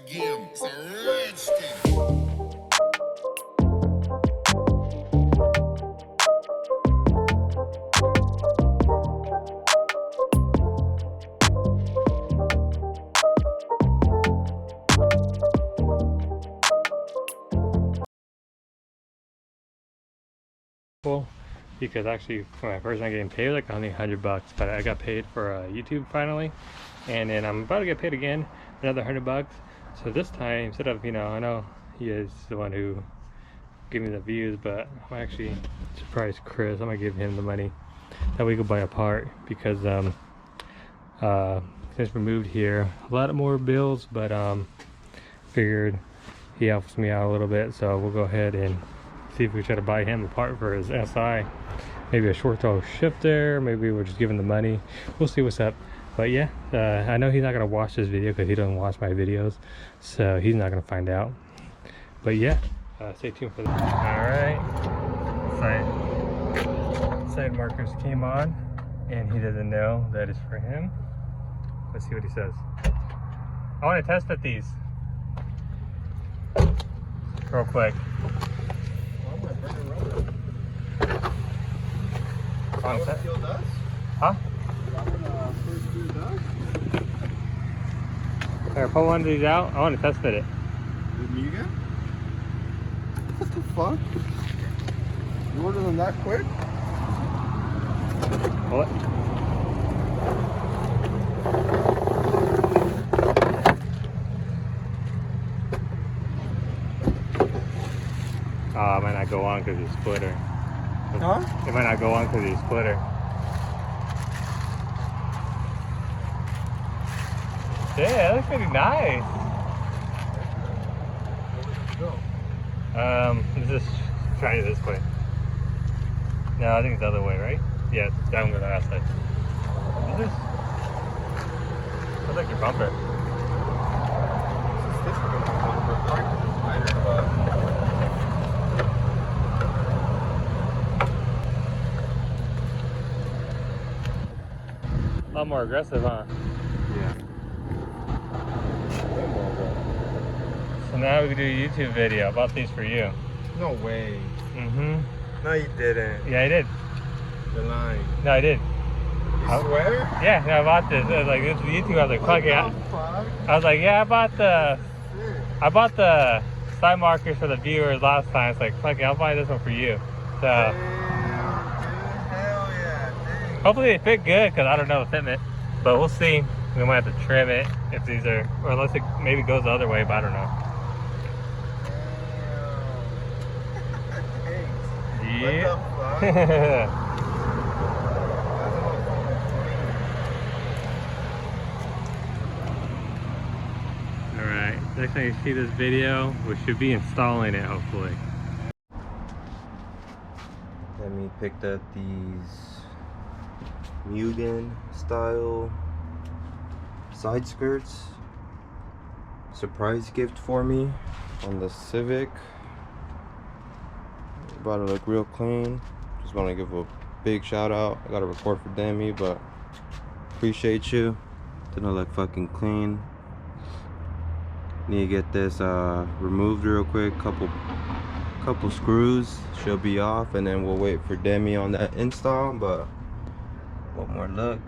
again. It's a redskin. Cool, because actually for my first time getting paid like only $100, but I got paid for YouTube finally, and then I'm about to get paid again another $100. So this time, instead of, you know, I know he is the one who gave me the views, but I'm actually surprised Chris. I'm gonna give him the money that we could buy a part, because since we moved here, a lot more bills, but figured he helps me out a little bit, so we'll go ahead and see if we try to buy him a part for his SI, maybe a short throw shifter, maybe we'll just give him the money. We'll see what's up. But yeah, I know he's not gonna watch this video because he doesn't watch my videos, so he's not gonna find out. But yeah, stay tuned for that. All right, side markers came on, and he doesn't know that it's for him. Let's see what he says. I want to test fit these real quick. Huh? Here, pull one of these out. I want to test fit it. Me again? What the fuck? You ordered them that quick? What? Oh, it might not go on because it's splitter. Huh? It might not go on because it's splitter. Yeah, that looks pretty nice. Let's just try it this way. No, I think it's the other way, right? Yeah, down with the outside. Is this? Looks like your bumper. A lot more aggressive, huh? Yeah. So now we can do a YouTube video. I bought these for you. No way. Mm-hmm. No, you didn't. Yeah, I did. You're lying. No, I did. You swear? Yeah, no, I bought this. It was like, this is YouTube. I was like, fuck it. I was like, yeah, I bought the side markers for the viewers last time. It's like, fuck it, I'll buy this one for you. So Damn, dude. Hell yeah. Dang. hopefully they fit good, because I don't know the fitment. But we'll see. We might have to trim it if these are, or unless it maybe goes the other way, but I don't know. Yeah. What the fuck? Alright, next time you see this video, we should be installing it hopefully. Let me pick up these Mugen style side skirts. Surprise gift for me on the Civic. About to look real clean. Just want to give a big shout out. I gotta record for Demi, but appreciate you. Didn't look fucking clean. Need to get this removed real quick. Couple screws should be off, and then we'll wait for Demi on that install. But one more look.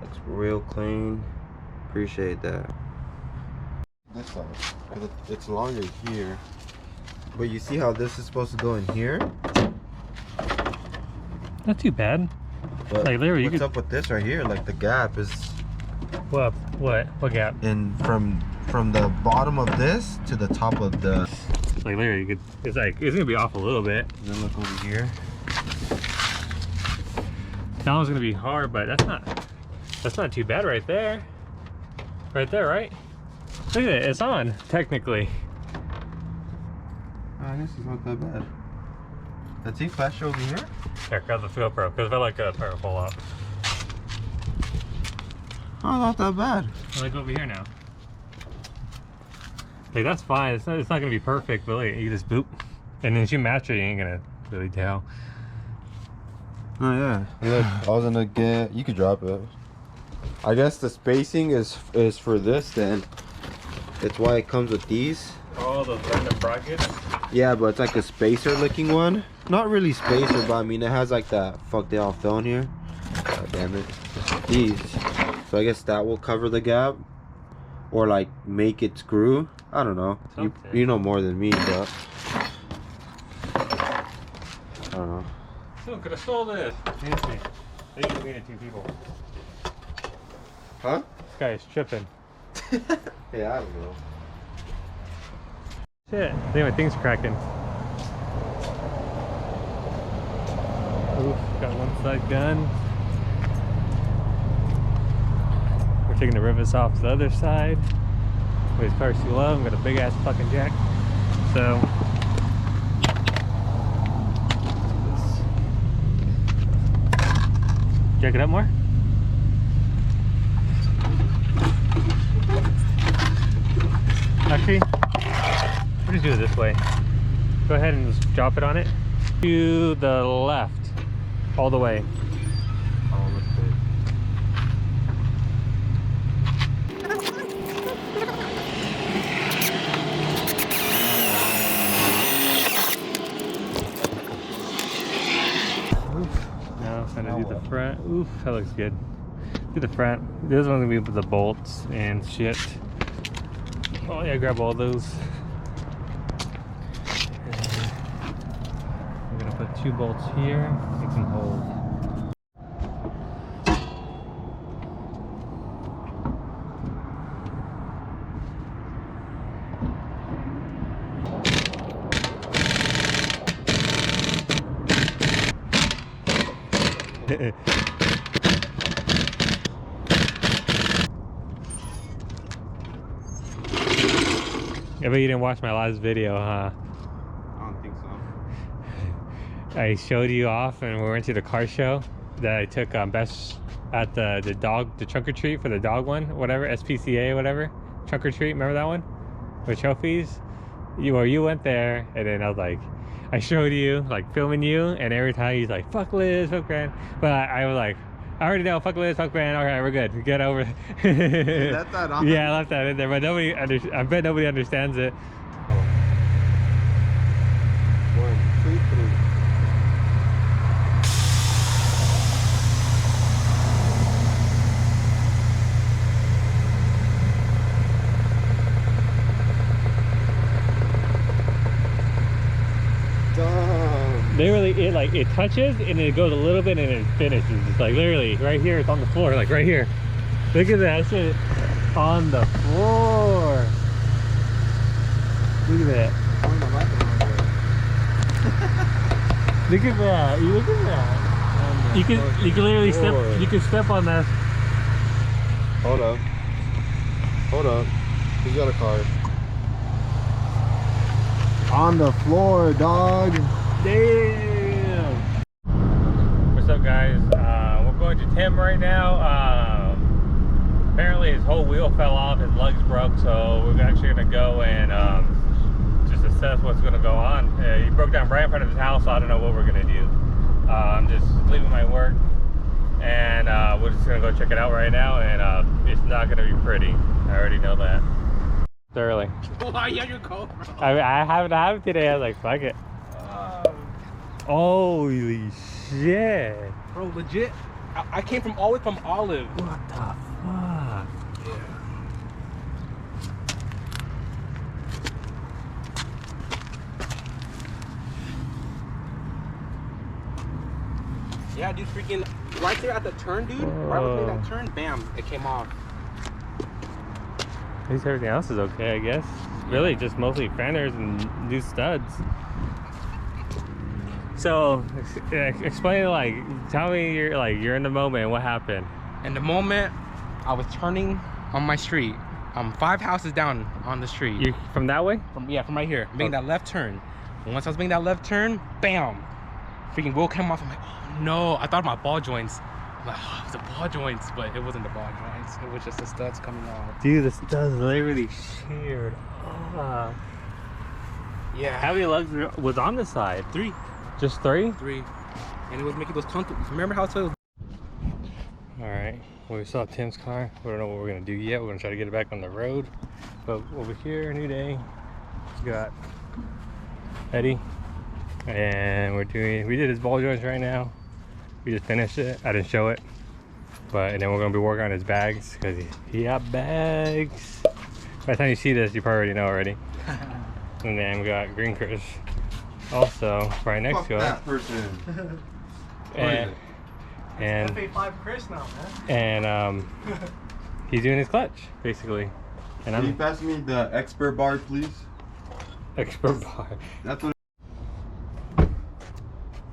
Looks real clean. Appreciate that. This side, because it's longer here. But you see how this is supposed to go in here? Not too bad. But like literally, what's up with this right here? Like the gap is. What gap? And from the bottom of this to the top of the. Like literally, you could. It's gonna be off a little bit. Then look over here. That one's gonna be hard, but that's not too bad right there. Right there, right? Look at it. It's on technically. I guess it's not that bad. Let's see, flash over here. Here, grab the Field Pro, because I like a tire pull up. Oh, not that bad. Like over here now. Like that's fine. It's not gonna be perfect, but like, you just boop, and then if you match it, you ain't gonna really tell. Oh yeah. Look, I was gonna get. You could drop it. I guess the spacing is for this then. It's why it comes with these. Oh, those random brackets. Yeah, but it's like a spacer looking one. Not really spacer, but I mean it has like that fuck they all fell in here. God damn it. These. So I guess that will cover the gap. Or like make it screw. I don't know. You know more than me, but I don't know. Who could have stole this? Seriously. They could have been 2 people. Huh? This guy is tripping. Yeah, I don't know. Shit. I think my thing's cracking. Oof, got one side gun. We're taking the rivets off the other side. His car's too low. I've got a big ass fucking jack. So jack it up more. Actually, we'll just do it this way. Go ahead and just drop it on it. To the left, all the way. Oh, that's good. Now I'm gonna do the front. Oof, that looks good. Do the front. This one's gonna be with the bolts and shit. Oh yeah, grab all those. I'm gonna put 2 bolts here. They can hold. I bet you didn't watch my last video, huh? I don't think so. I showed you off and we went to the car show that I took Best at the trunk or treat for the dog one, whatever, SPCA, whatever, trunk or treat, remember that one? With trophies? You went there, and then I was like, I showed you, like filming you, and every time he's like, fuck Liz, fuck Grant. But I was like, I already know, fuck Liz, fuck Grant, okay, we're good, get over it. You left that on? Yeah, I left that in there, but I bet nobody understands it. 1, 2, 3. Literally, it touches and it goes a little bit and it finishes. It's like literally right here. It's on the floor, like right here. Look at that shit on the floor. Look at that. Look at that. You look at that. You can literally step. You can step on that. Hold up. Hold up. Who's got a card? On the floor, dog. Damn. What's up, guys? We're going to Tim right now. Apparently his whole wheel fell off, his legs broke, so we're actually gonna go and just assess what's gonna go on. He broke down right in front of his house, so I don't know what we're gonna do. I'm just leaving my work and we're just gonna go check it out right now, and it's not gonna be pretty. I already know that. Thoroughly. Why you on your GoPro? I haven't had it today. I was like, fuck it. Holy shit. Bro, legit. I came from all the way from Olive. What the fuck? Yeah, dude, freaking right there at the turn, dude. Right when we made that turn, bam, it came off. At least everything else is okay, I guess. Really, just mostly fenders and new studs. So, explain, like, tell me you're in the moment. What happened? In the moment, I was turning on my street. 5 houses down on the street. You from that way? From right here, making that left turn. And once I was making that left turn, bam, freaking wheel came off. I'm like, oh no! I thought my ball joints. I'm like, oh, it was the ball joints, but it wasn't the ball joints. It was just the studs coming off. Dude, the studs literally sheared off. Yeah. How many lugs was on the side? 3. Just 3? 3. And it was making those comfortable. Remember how it was? Alright, well, we saw Tim's car. We don't know what we're gonna do yet. We're gonna try to get it back on the road. But over here, new day. We got Eddie. And we did his ball joints right now. We just finished it. I didn't show it. And then we're gonna be working on his bags because he got bags. By the time you see this, you probably already know already. And then we got Green Chris also right next to us. That person. And FA5 Chris now, man. And he's doing his clutch basically. And Can you pass me the expert bar, please? Expert bar. That's what.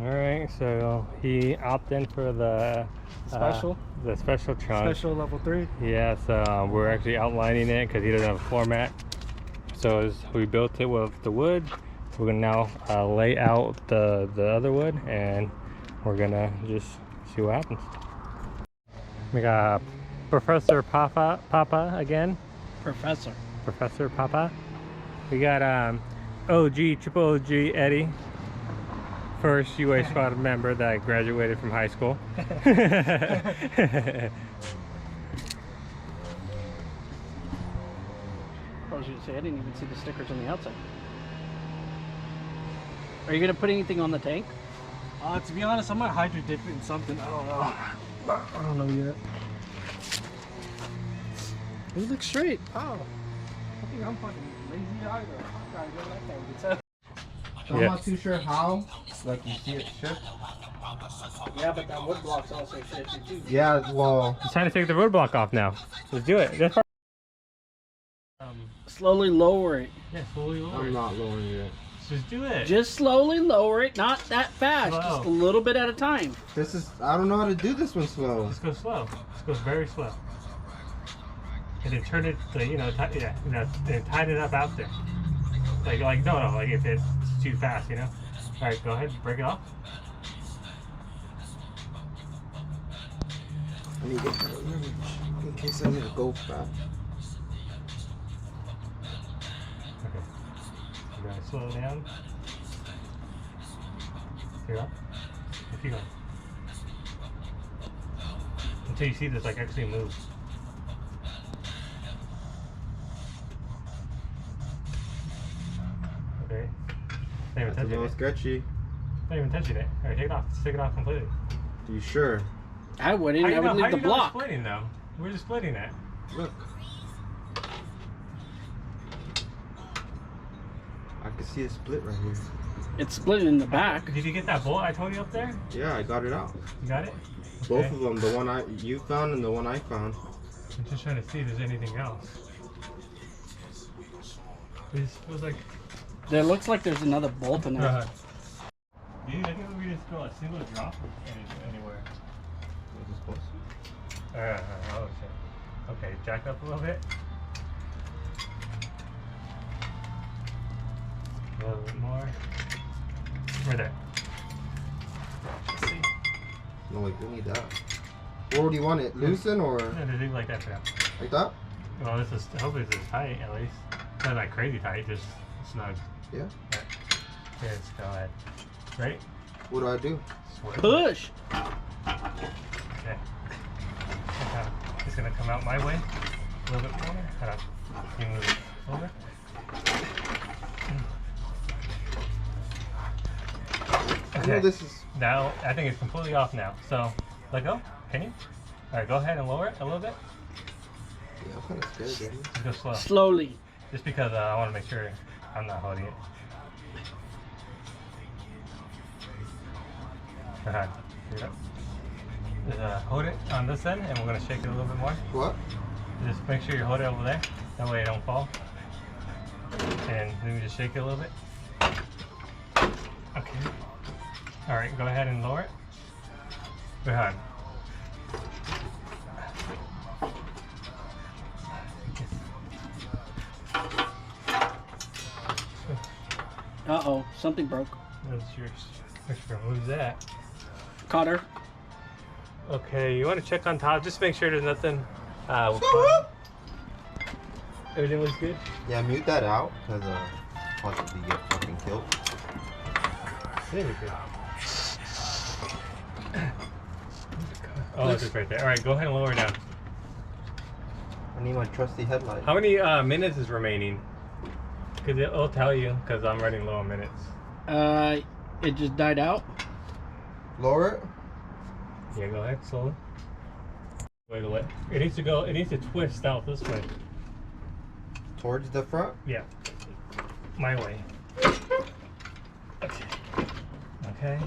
Alright, so he opted in for the Special? The special trunk. Special level 3. Yeah, so we're actually outlining it because he doesn't have a floor mat. So we built it with the wood. We're gonna now lay out the other wood, and we're gonna just see what happens. We got Professor Papa again. Professor Papa. We got Triple OG Eddie. First UA squad member that graduated from high school. I was gonna say, I didn't even see the stickers on the outside. Are you gonna put anything on the tank? To be honest, I might hydro dip it in something. I don't know. I don't know yet. It looks straight. Oh, I think I'm fucking lazy either. I'm trying to go that thing. So I'm not too sure how. Like you see it shift. Yeah, but that wood block's also shifted too. Yeah, well. It's time to take the roadblock off now. Let's do it. This part. Slowly lower it. Yeah, slowly lower I'm it. not lowering it. Just do it. Just slowly lower it, not that fast. Slow. Just a little bit at a time. This is. I don't know how to do this one slow. Let's go slow. Let's go very slow. And then turn it to, and tighten it up out there. No, like if it's too fast, you know? Alright, go ahead, break it off. I need to get that leverage in case I need to go fast. Okay. We're gonna slow it down. Clear up. And keep going. Until you see this like actually move. Okay. Not even That's a touching little it. sketchy. Not even touching it. Alright, take it off. Just take it off completely. Are you sure? I wouldn't. I would leave the block. We're splitting though. We're just splitting it. Look. I can see a split right here. It's split in the back. Did you get that bolt I told you up there? Yeah, I got it out. You got it? Both Okay. of them. The one you found and the one I found. I'm just trying to see if there's anything else. This feels like... There looks like there's another bolt in there. Do you think we just throw a single drop anywhere? Is this close? Oh shit. Okay, jack up a little bit. A little bit more. Right there. Let's see. No, wait, we need that. Where do you want it? Loosen or Yeah, just leave it like that for now. like that? Well, this is, hopefully this is tight at least. Not like crazy tight, just snug. Yeah. Yeah. Okay, let's go ahead. Ready? What do I do? Swear. Push. Okay. It's gonna come out my way a little bit more. Hold on. Can you move it over? I know this is. Now, I think it's completely off now. So, let go. Can you? Alright, go ahead and lower it a little bit. Yeah, I'm kind of scared, Daddy. Just go slow. Slowly. Just because I want to make sure I'm not holding it. Go ahead. Here you go. Just hold it on this end, and we're going to shake it a little bit more. What? Just make sure you hold it over there. That way it don't fall. And then we just shake it a little bit. Okay. Alright, go ahead and lower it. Go ahead. Uh-oh, something broke. That's yours. Extra. Who's that? Caught her. Okay, you want to check on top? Just make sure there's nothing. Everything looks good? Yeah, mute that out because possibly get fucking killed. Really good. Oh, it's just right there. All right, go ahead and lower it down. I need my trusty headlight. How many minutes is remaining? Because it'll tell you, because I'm running low on minutes. It just died out. Lower it. Yeah, go ahead, slowly. Wiggle it. It needs to go, it needs to twist out this way. Towards the front? Yeah. My way. Okay. Okay.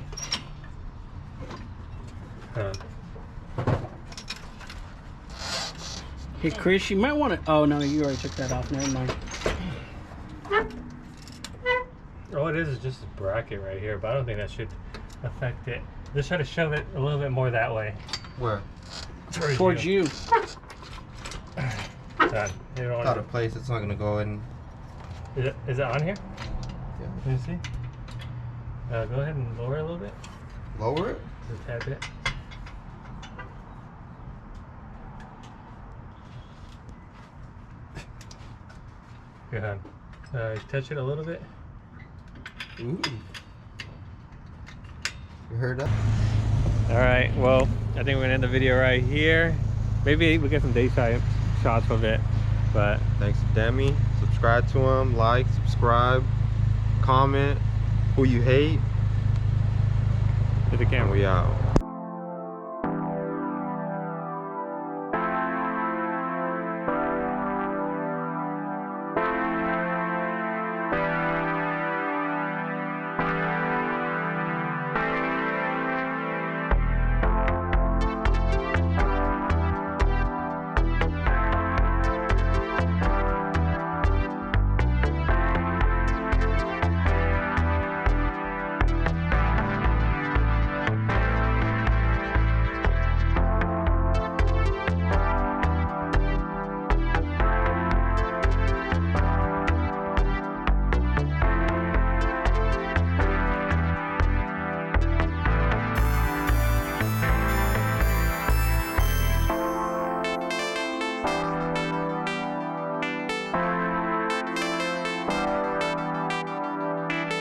Hey, Chris, you might want to. Oh no, you already took that off. Never mind. All it is just a bracket right here, but I don't think that should affect it. Just try to shove it a little bit more that way. Where? Towards you. Done. You don't It's want out of place. It's not gonna go in. Is it on here? Yeah. Let me see. Go ahead and lower it a little bit. Lower it? Just a tad bit. Good. Touch it a little bit. Ooh. You heard that? All right. Well, I think we're gonna end the video right here. Maybe we get some day shots of it, but Thanks to Demi. Subscribe to him. Like, subscribe, comment. Who you hate. hit the camera. And we out.